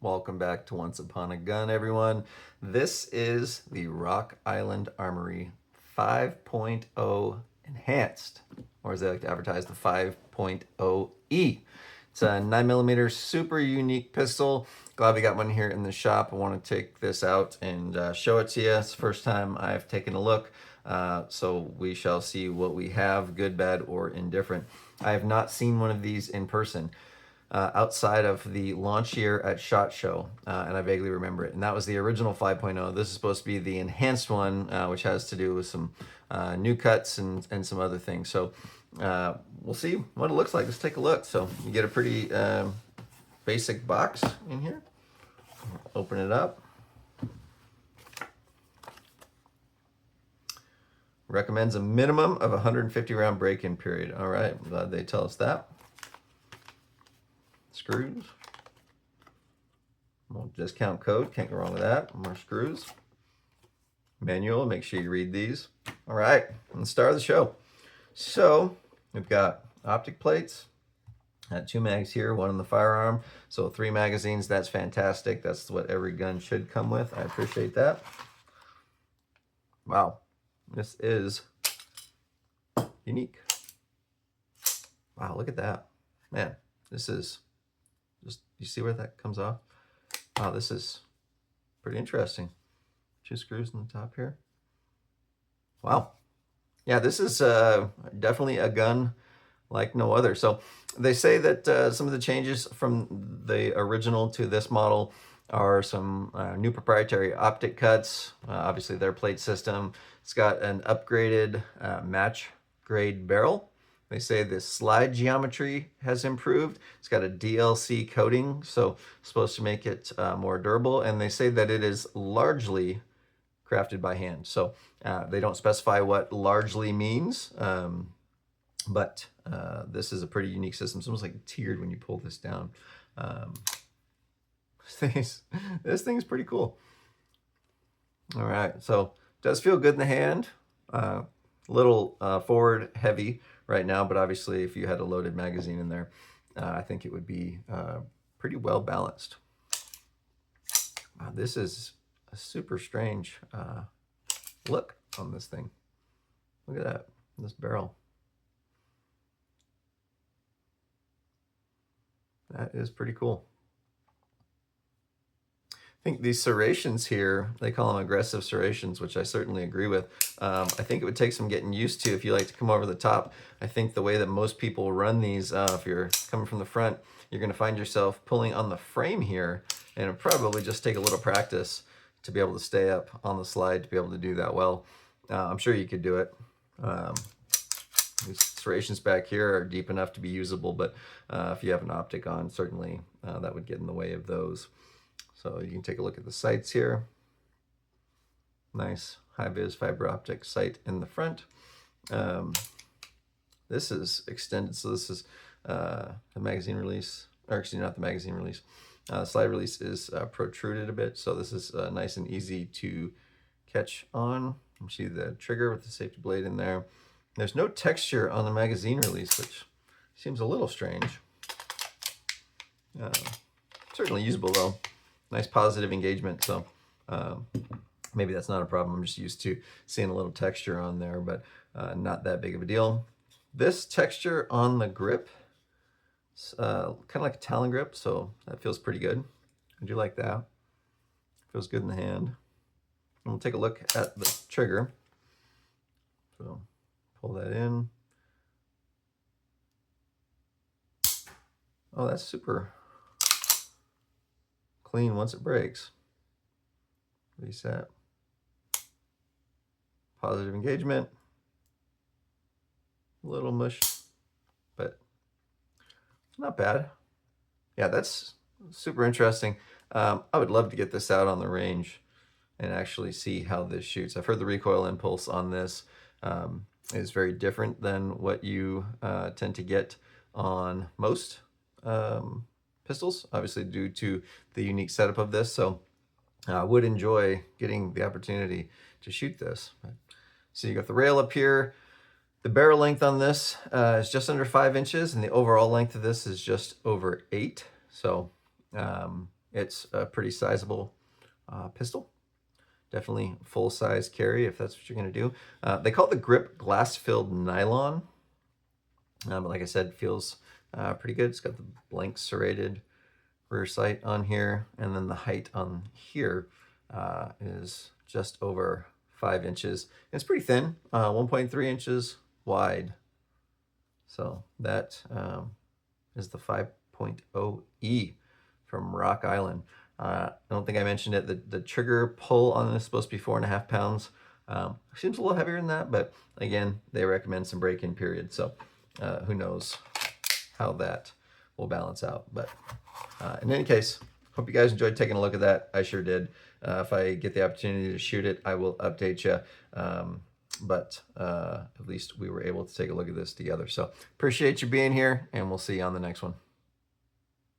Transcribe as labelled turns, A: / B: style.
A: Welcome back to Once Upon a Gun, everyone. This is the Island Armory 5.0 Enhanced, or as they like to advertise, the 5.0E. It's a 9mm super unique pistol. Glad we got one here in the shop. I want to take this out and show it to you. It's the first time I've taken a look, so we shall see what we have, good, bad, or indifferent. I have not seen one of these in person. Outside of the launch year at SHOT Show, and I vaguely remember it. And that was the original 5.0. This is supposed to be the enhanced one, which has to do with some new cuts and some other things. So we'll see what it looks like. Let's take a look. So you get a pretty basic box in here. Open it up. Recommends a minimum of 150 round break-in period. All right, I'm glad they tell us that. Screws. Well, discount code, can't go wrong with that. More screws. Manual, make sure you read these. All right, let's start the show. So we've got optic plates. 2 mags here, 1 in the firearm. So 3 magazines, that's fantastic. That's what every gun should come with. I appreciate that. Wow, this is unique. Wow, look at that. Man, this is just, you see where that comes off? Wow, this is pretty interesting. 2 screws in the top here. Wow. Yeah, this is definitely a gun like no other. So they say that some of the changes from the original to this model are some new proprietary optic cuts, obviously their plate system. It's got an upgraded match grade barrel. They say the slide geometry has improved. It's got a DLC coating, so supposed to make it more durable. And they say that it is largely crafted by hand. So they don't specify what largely means, but this is a pretty unique system. It's almost like tiered when you pull this down. This thing's pretty cool. All right, so it does feel good in the hand. Little forward heavy right now, but obviously if you had a loaded magazine in there, I think it would be pretty well balanced. Wow, this is a super strange look on this thing. Look at that, this barrel. That is pretty cool. I think these serrations here, they call them aggressive serrations, which I certainly agree with. I think it would take some getting used to if you like to come over the top. I think the way that most people run these, if you're coming from the front, you're going to find yourself pulling on the frame here, and it'll probably just take a little practice to be able to stay up on the slide to be able to do that well. I'm sure you could do it. These serrations back here are deep enough to be usable, but if you have an optic on, certainly that would get in the way of those. So you can take a look at the sights here. Nice high-vis fiber optic sight in the front. This is extended, so this is the magazine release, or actually not the magazine release. Slide release is protruded a bit, so this is nice and easy to catch on. You see the trigger with the safety blade in there. There's no texture on the magazine release, which seems a little strange. Certainly usable though. Nice positive engagement, so maybe that's not a problem. I'm just used to seeing a little texture on there, but not that big of a deal. This texture on the grip, kind of like a Talon grip, so that feels pretty good. I do like that. Feels good in the hand. And we'll take a look at the trigger. So pull that in. Oh, that's super clean once it breaks. Reset. Positive engagement. A little mush, but not bad. Yeah, that's super interesting. I would love to get this out on the range and actually see how this shoots. I've heard the recoil impulse on this is very different than what you tend to get on most pistols, obviously due to the unique setup of this. So I would enjoy getting the opportunity to shoot this. So you got the rail up here. The barrel length on this is just under 5 inches, and the overall length of this is just over 8. So it's a pretty sizable pistol. Definitely full-size carry if that's what you're going to do. They call the grip glass-filled nylon, but like I said, feels pretty good. It's got the blank serrated rear sight on here, and then the height on here is just over 5 inches. It's pretty thin, 1.3 inches wide. So that is the 5.0E from Rock Island. I don't think I mentioned it. The trigger pull on this is supposed to be 4.5 pounds. Seems a little heavier than that, but again, they recommend some break-in period. So who knows how that will balance out. But in any case, hope you guys enjoyed taking a look at that. I sure did. If I get the opportunity to shoot it, I will update you. But at least we were able to take a look at this together. So appreciate you being here, and we'll see you on the next one.